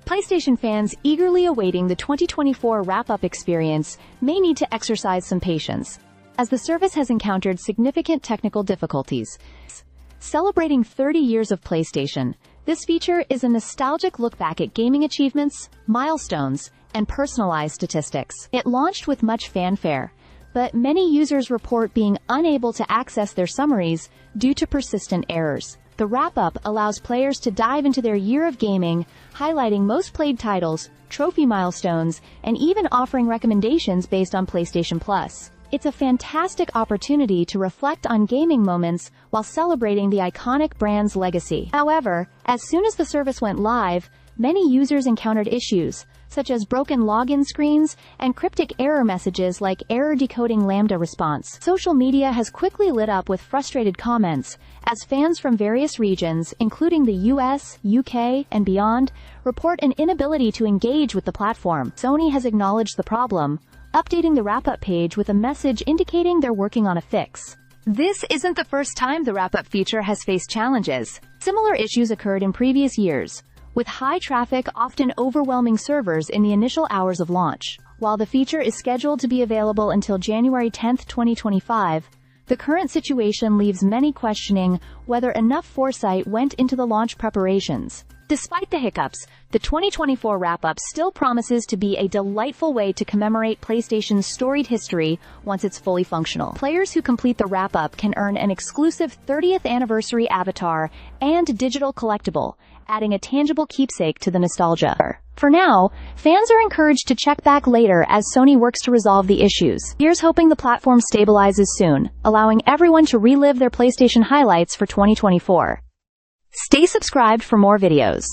PlayStation fans eagerly awaiting the 2024 wrap-up experience may need to exercise some patience, as the service has encountered significant technical difficulties. Celebrating 30 years of PlayStation, this feature is a nostalgic look back at gaming achievements, milestones, and personalized statistics. It launched with much fanfare, but many users report being unable to access their summaries due to persistent errors. The wrap-up allows players to dive into their year of gaming, highlighting most played titles, trophy milestones, and even offering recommendations based on PlayStation Plus. It's a fantastic opportunity to reflect on gaming moments while celebrating the iconic brand's legacy. However, as soon as the service went live, many users encountered issues, such as broken login screens and cryptic error messages like error decoding lambda response. Social media has quickly lit up with frustrated comments, as fans from various regions, including the US, UK, and beyond, report an inability to engage with the platform. Sony has acknowledged the problem, updating the wrap-up page with a message indicating they're working on a fix. This isn't the first time the wrap-up feature has faced challenges. Similar issues occurred in previous years, with high traffic often overwhelming servers in the initial hours of launch. While the feature is scheduled to be available until January 10, 2025, the current situation leaves many questioning whether enough foresight went into the launch preparations. Despite the hiccups, the 2024 wrap-up still promises to be a delightful way to commemorate PlayStation's storied history once it's fully functional. Players who complete the wrap-up can earn an exclusive 30th anniversary avatar and digital collectible, adding a tangible keepsake to the nostalgia. For now, fans are encouraged to check back later as Sony works to resolve the issues. Here's hoping the platform stabilizes soon, allowing everyone to relive their PlayStation highlights for 2024. Stay subscribed for more videos.